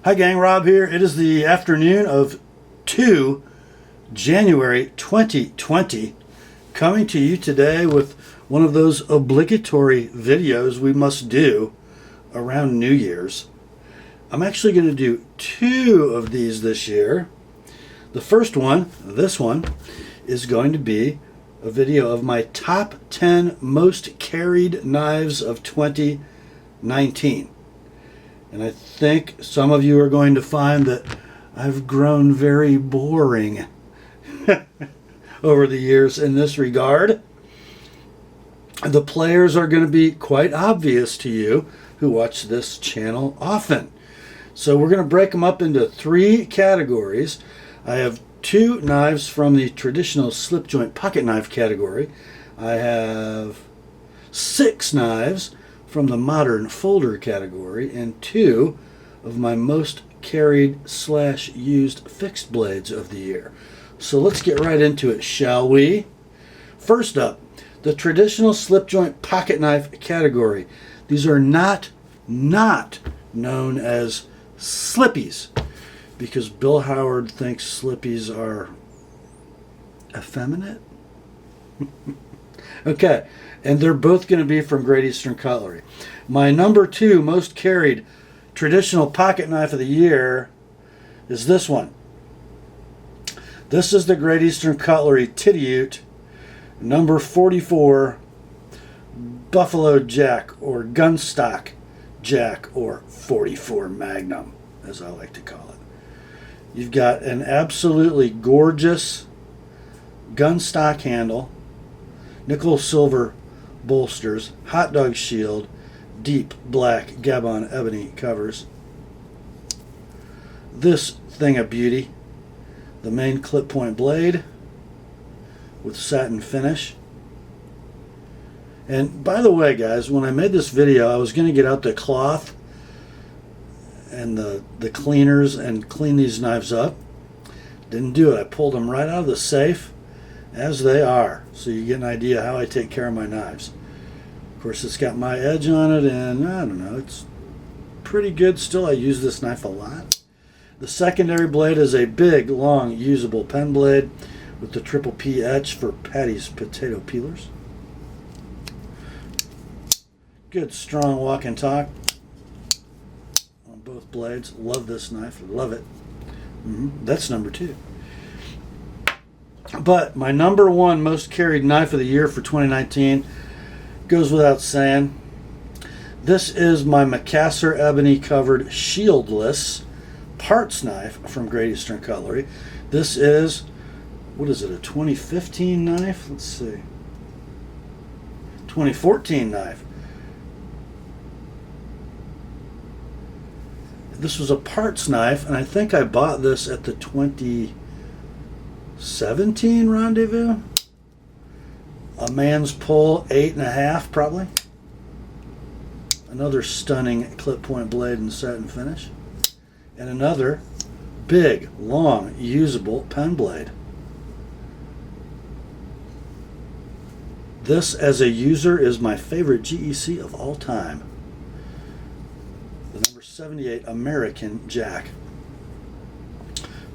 Hi gang, Rob here. It is the afternoon of 2 January 2020, coming to you today with one of those obligatory videos we must do around New Year's. I'm actually going to do 2 of these this year. The first one, this one, is going to be a video of my top 10 most carried knives of 2019. And I think some of you are going to find that I've grown very boring over the years in this regard. The players are going to be quite obvious to you who watch this channel often. So we're going to break them up into 3 categories. I have 2 knives from the traditional slip joint pocket knife category. I have 6 knives from the modern folder category, and 2 of my most carried / used fixed blades of the year. So let's get right into it, shall we? First up, the traditional slip joint pocket knife category. These are not known as slippies because Bill Howard thinks slippies are effeminate. Okay, and they're both going to be from Great Eastern Cutlery. My number 2 most carried traditional pocket knife of the year is this one. This is the Great Eastern Cutlery Titty-Ute number 44 Buffalo Jack, or Gunstock Jack, or 44 Magnum, as I like to call it. You've got an absolutely gorgeous gunstock handle, nickel silver bolsters, hot dog shield, deep black Gabon ebony covers. This thing of beauty, the main clip point blade with satin finish. And by the way, guys, when I made this video, I was going to get out the cloth and the cleaners and clean these knives up. Didn't do it. I pulled them right out of the safe as they are, so you get an idea how I take care of my knives. Of course, it's got my edge on it, and I don't know, it's pretty good still. I use this knife a lot. The secondary blade is a big, long, usable pen blade with the triple P etch for Patty's potato peelers. Good, strong walk and talk on both blades. Love this knife. Love it. That's number 2. But my number 1 most carried knife of the year for 2019 goes without saying. This is my Macassar ebony covered shieldless parts knife from Great Eastern Cutlery. This is, what is it, a 2015 knife? Let's see. 2014 knife. This was a parts knife, and I think I bought this at the 2017 Rendezvous. A man's pull, 8.5 probably. Another stunning clip point blade and satin finish. And another big, long, usable pen blade. This, as a user, is my favorite GEC of all time. The number 78 American Jack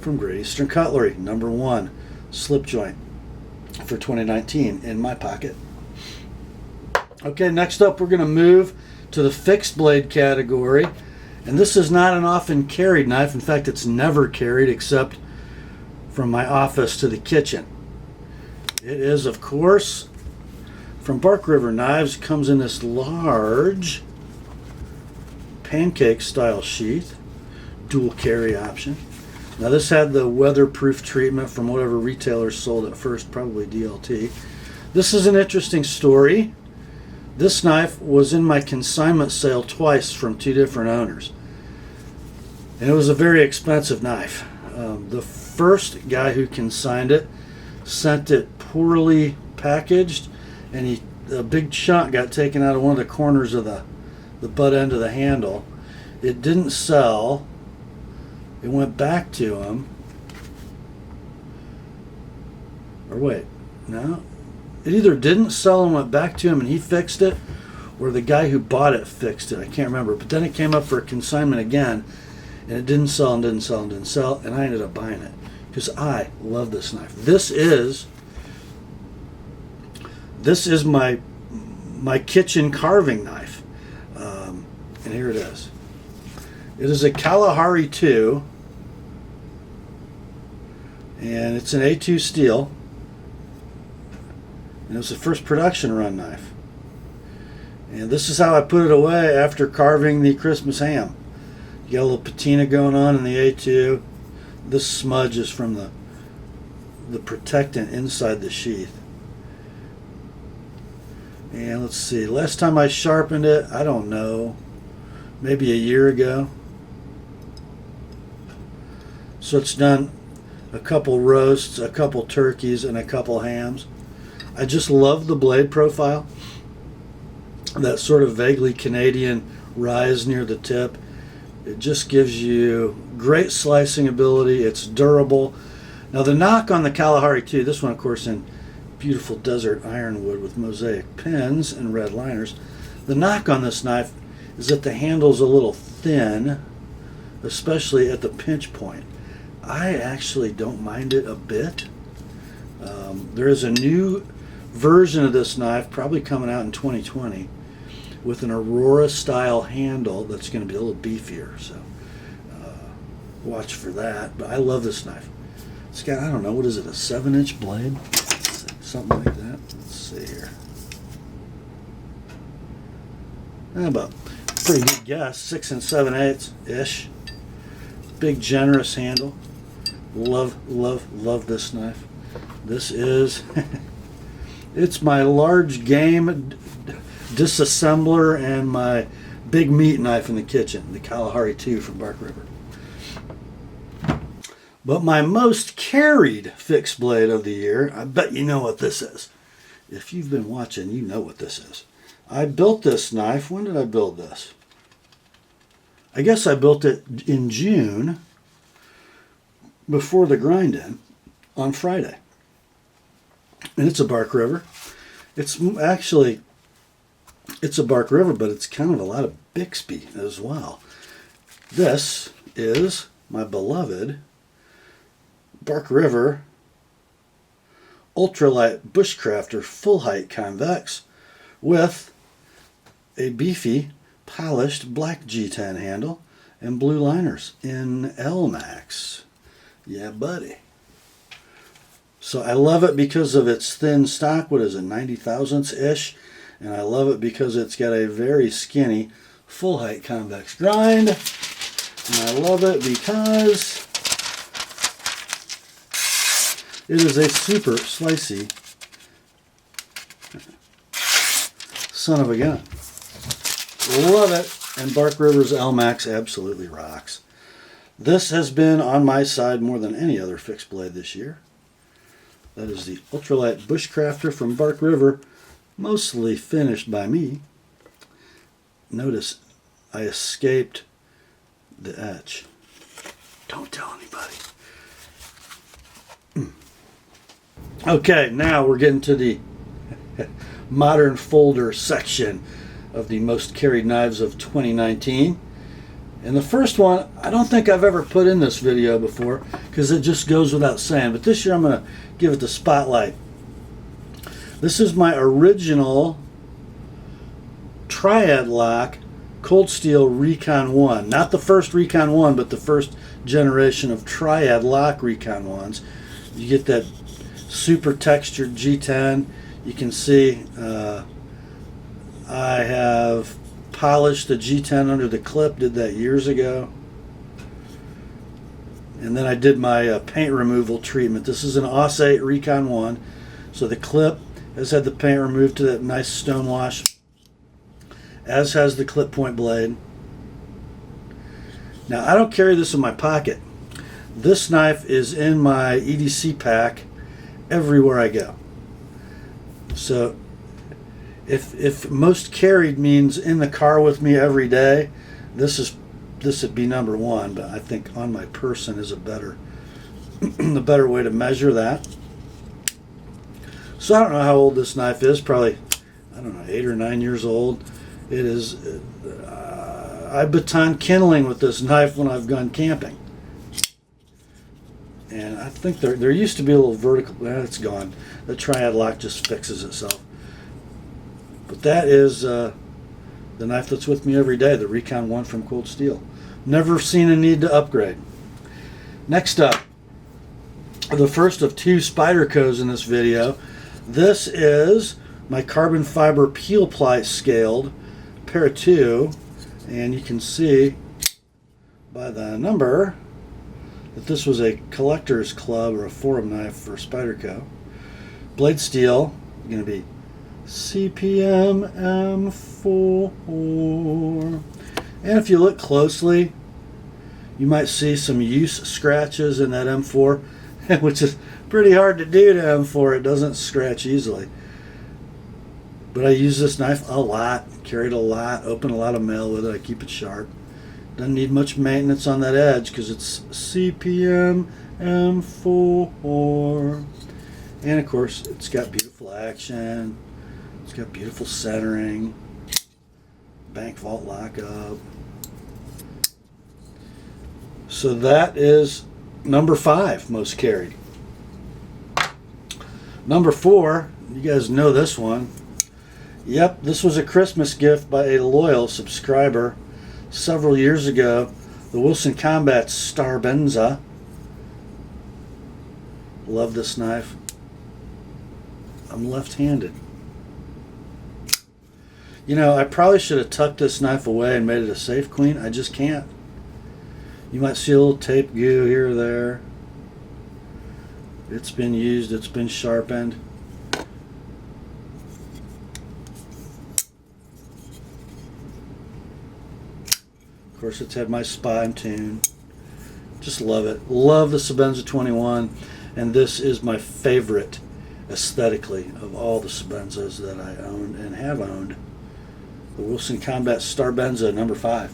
from Great Eastern Cutlery, number 1 slip joint for 2019 in my pocket. Okay, next up we're going to move to the fixed blade category, and this is not an often carried knife. In fact, it's never carried except from my office to the kitchen. It is, of course, from Bark River Knives. It comes in this large pancake style sheath, dual carry option. Now this had the weatherproof treatment from whatever retailer sold it first, probably DLT. This is an interesting story. This knife was in my consignment sale twice from 2 different owners. And it was a very expensive knife. The first guy who consigned it sent it poorly packaged, and a big chunk got taken out of one of the corners of the butt end of the handle. It didn't sell. It went back to him. Or wait, no. It either didn't sell and went back to him and he fixed it, or the guy who bought it fixed it. I can't remember. But then it came up for a consignment again, and it didn't sell and didn't sell and didn't sell, and I ended up buying it because I love this knife. This is my kitchen carving knife, and here it is. It is a Kalahari 2, and it's an A2 steel, and it was the first production run knife. And this is how I put it away after carving the Christmas ham. You got a little patina going on in the A2. This smudge is from the protectant inside the sheath. And let's see, last time I sharpened it, I don't know, maybe a year ago. So it's done a couple roasts, a couple turkeys, and a couple hams. I just love the blade profile. That sort of vaguely Canadian rise near the tip. It just gives you great slicing ability. It's durable. Now the knock on the Kalahari 2, this one of course in beautiful desert ironwood with mosaic pins and red liners. The knock on this knife is that the handle's a little thin, especially at the pinch point. I actually don't mind it a bit. There is a new version of this knife probably coming out in 2020 with an Aurora style handle that's going to be a little beefier, so watch for that. But I love this knife. It's got, I don't know, what is it, a 7-inch blade? Something like that. Let's see here. About pretty good guess, 6 7/8-ish. Big generous handle. Love this knife. This is it's my large game disassembler and my big meat knife in the kitchen, the Kalahari 2 from Bark River. But my most carried fixed blade of the year, I bet you know what this is. If you've been watching, you know what this is. I built this knife. When did I build this? I guess I built it in June before the grind-in on Friday. And it's a Bark River. It's actually, it's a Bark River, but it's kind of a lot of Bixby as well. This is my beloved Bark River ultralight Bushcrafter full height convex with a beefy polished black G10 handle and blue liners in L-Max. Yeah, buddy. So I love it because of its thin stock. What is it, 90 thousandths-ish? And I love it because it's got a very skinny full height convex grind. And I love it because it is a super slicey son of a gun. Love it. And Bark River's L-Max absolutely rocks. This has been on my side more than any other fixed blade this year. That is the ultralight Bushcrafter from Bark River, mostly finished by me. Notice I escaped the etch. Don't tell anybody. Okay, now we're getting to the modern folder section of the most carried knives of 2019. And the first one, I don't think I've ever put in this video before because it just goes without saying. But this year I'm going to give it the spotlight. This is my original Triad Lock Cold Steel Recon 1. Not the first Recon 1, but the first generation of Triad Lock Recon 1s. You get that super textured G10. You can see I have polished the G10 under the clip, did that years ago. And then I did my paint removal treatment. This is an AUS 8 Recon 1. So the clip has had the paint removed to that nice stone wash, as has the clip point blade. Now I don't carry this in my pocket. This knife is in my EDC pack everywhere I go. So if most carried means in the car with me every day, this would be number one. But I think on my person is a better the better way to measure that. So I don't know how old this knife is. Probably, I don't know, 8 or 9 years old. It is. I baton kindling with this knife when I've gone camping. And I think there used to be a little vertical, it's gone. The triad lock just fixes itself. But that is the knife that's with me every day, the Recon 1 from Cold Steel. Never seen a need to upgrade. Next up, the first of two Spydercos in this video. This is my carbon fiber peel ply scaled pair of two, and you can see by the number that this was a collector's club or a forum knife for Spyderco. Blade steel, going to be CPM M4. And if you look closely, you might see some use scratches in that M4, which is pretty hard to do to M4. It doesn't scratch easily. But I use this knife a lot, carry it a lot, open a lot of mail with it. I keep it sharp. Doesn't need much maintenance on that edge because it's CPM M4. And of course, it's got beautiful action. It's got beautiful centering. Bank vault lockup. So that is number 5 most carried. Number 4, you guys know this one. Yep, this was a Christmas gift by a loyal subscriber several years ago. The Wilson Combat Starbenza. Love this knife. I'm left-handed. You know, I probably should have tucked this knife away and made it a safe queen. I just can't. You might see a little tape goo here or there. It's been used, it's been sharpened. Of course, it's had my spine tune. Just love it. Love the Sebenza 21, and this is my favorite aesthetically of all the Sebenzas that I own and have owned. The Wilson Combat Starbenza number 5.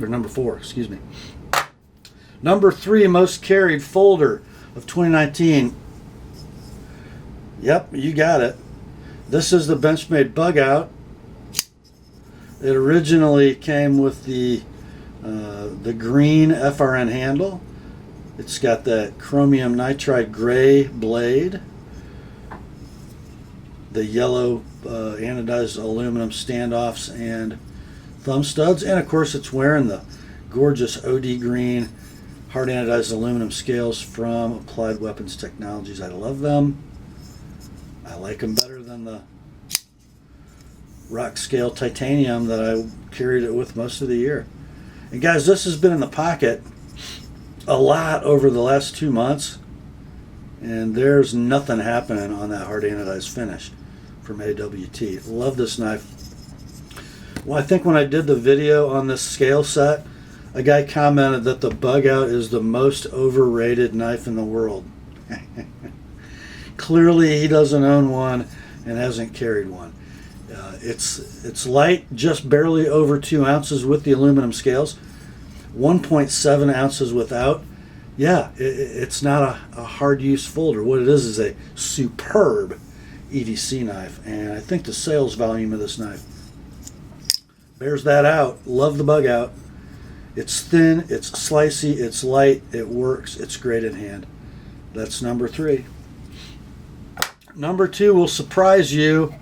Or number 4, excuse me. Number 3 most carried folder of 2019. Yep, you got it. This is the Benchmade Bugout. It originally came with the green FRN handle. It's got that chromium nitride gray blade, the yellow anodized aluminum standoffs and thumb studs, and of course it's wearing the gorgeous OD green hard anodized aluminum scales from Applied Weapons Technologies. I love them. I like them better than the rock scale titanium that I carried it with most of the year. And guys, this has been in the pocket a lot over the last 2 months, and there's nothing happening on that hard anodized finish from AWT. Love this knife. Well, I think when I did the video on this scale set, a guy commented that the Bugout is the most overrated knife in the world. Clearly he doesn't own one and hasn't carried one. It's light, just barely over 2 ounces with the aluminum scales, 1.7 ounces without. Yeah, it's not a hard use folder. What it is a superb EDC knife, and I think the sales volume of this knife bears that out. Love the Bugout. It's thin, it's slicey, it's light, it works, it's great in hand. That's number 3. Number 2 will surprise you.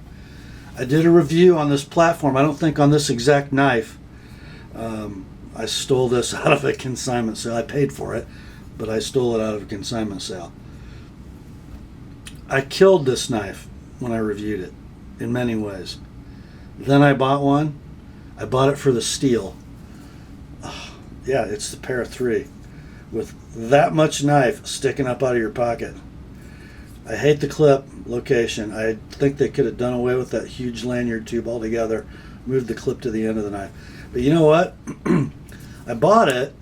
I did a review on this platform. I don't think on this exact knife. I stole this out of a consignment sale. I paid for it, but I stole it out of a consignment sale. I killed this knife when I reviewed it in many ways. Then I bought one. I bought it for the steel. Yeah, it's the pair of 3 with that much knife sticking up out of your pocket. I hate the clip location. I think they could have done away with that huge lanyard tube altogether, moved the clip to the end of the knife. But you know what? I bought it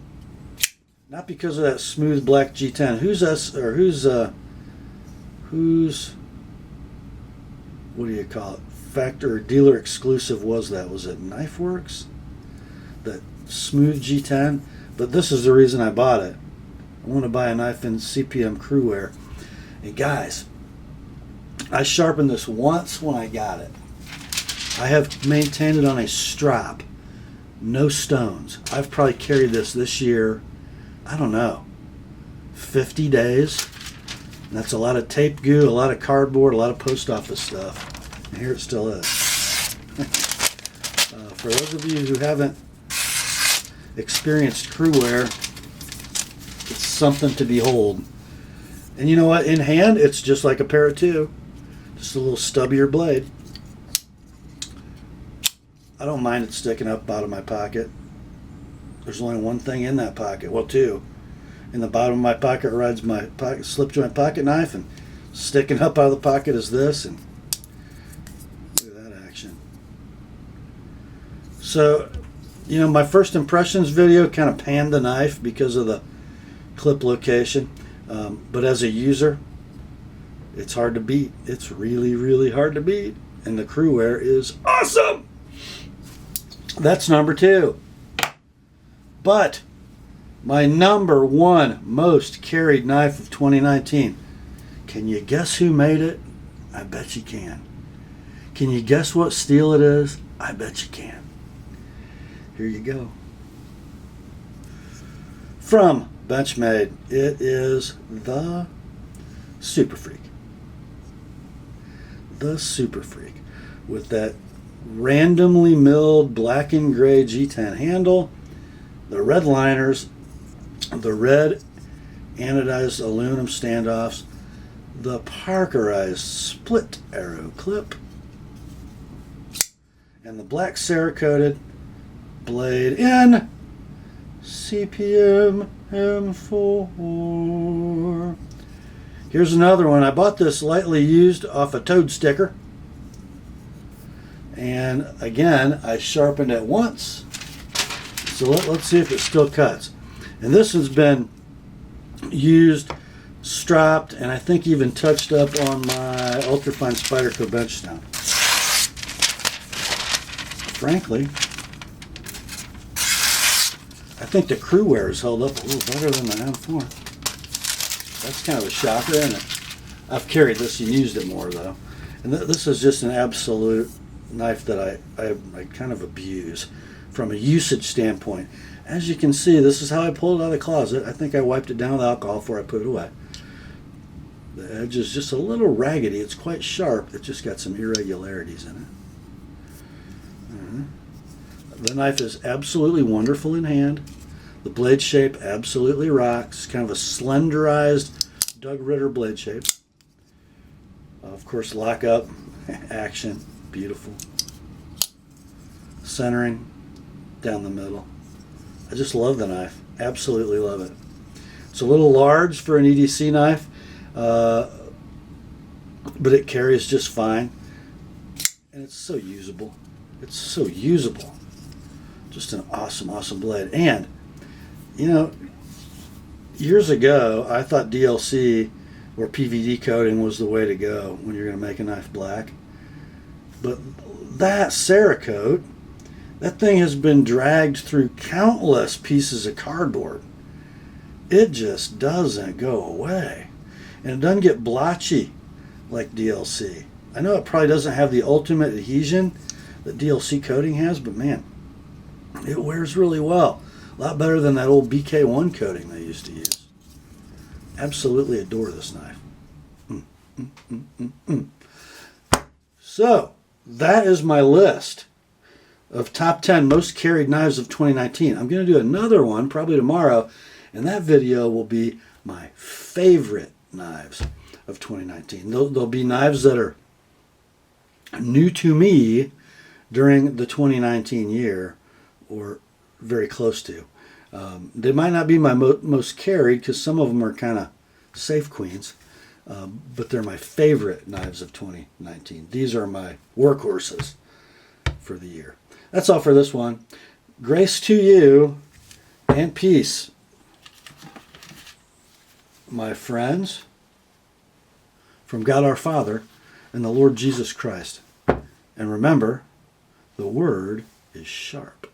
not because of that smooth black G10. Who's what do you call it? Factor or dealer exclusive was that? Was it Knife Works? That smooth G10? But this is the reason I bought it. I want to buy a knife in CPM Crew wear. And guys, I sharpened this once when I got it. I have maintained it on a strap. No stones. I've probably carried this year, I don't know, 50 days. And that's a lot of tape goo, a lot of cardboard, a lot of post office stuff. And here it still is. For those of you who haven't experienced crew wear, it's something to behold. And you know what? In hand, it's just like a pair of two. Just a little stubbier blade. I don't mind it sticking up out of my pocket. There's only one thing in that pocket. Well, two. In the bottom of my pocket rides my slip joint pocket knife, and sticking up out of the pocket is this. And look at that action. So, you know, my first impressions video kind of panned the knife because of the clip location. But as a user, it's hard to beat. It's really, really hard to beat. And the crew wear is awesome. That's number 2. But my number 1 most carried knife of 2019. Can you guess who made it? I bet you can. Can you guess what steel it is? I bet you can. Here you go. From Benchmade, it is the Super Freak. The Super Freak. With that randomly milled black and gray G10 handle, the red liners, the red anodized aluminum standoffs, the Parkerized split arrow clip, and the black Cerakoted blade in CPM M4. Here's another one. I bought this lightly used off a Toad sticker. And again, I sharpened it once. So let's see if it still cuts. And this has been used, strapped, and I think even touched up on my ultrafine Spyderco bench stone. Frankly, I think the crew wear has held up a little better than the M4. That's kind of a shocker, isn't it? I've carried this and used it more, though. And this is just an absolute knife that I kind of abuse from a usage standpoint. As you can see, this is how I pulled it out of the closet. I think I wiped it down with alcohol before I put it away. The edge is just a little raggedy. It's quite sharp. It's just got some irregularities in it. The knife is absolutely wonderful in hand. The blade shape absolutely rocks. Kind of a slenderized Doug Ritter blade shape. Of course, lock up, action, beautiful. Centering down the middle. I just love the knife. Absolutely love it. It's a little large for an EDC knife, but it carries just fine. And it's so usable. It's so usable. Just an awesome, awesome blade. And, you know, years ago, I thought DLC or PVD coating was the way to go when you're going to make a knife black. But that Cerakote, that thing has been dragged through countless pieces of cardboard. It just doesn't go away. And it doesn't get blotchy like DLC. I know it probably doesn't have the ultimate adhesion that DLC coating has, but man, it wears really well. A lot better than that old BK1 coating they used to use. Absolutely adore this knife. So, that is my list of top 10 most carried knives of 2019. I'm going to do another one probably tomorrow, and that video will be my favorite knives of 2019. There'll be knives that are new to me during the 2019 year, or very close to. They might not be my most carried because some of them are kind of safe queens, but they're my favorite knives of 2019. These are my workhorses for the year. That's all for this one. Grace to you and peace, my friends, from God our Father and the Lord Jesus Christ. And remember, the word is sharp.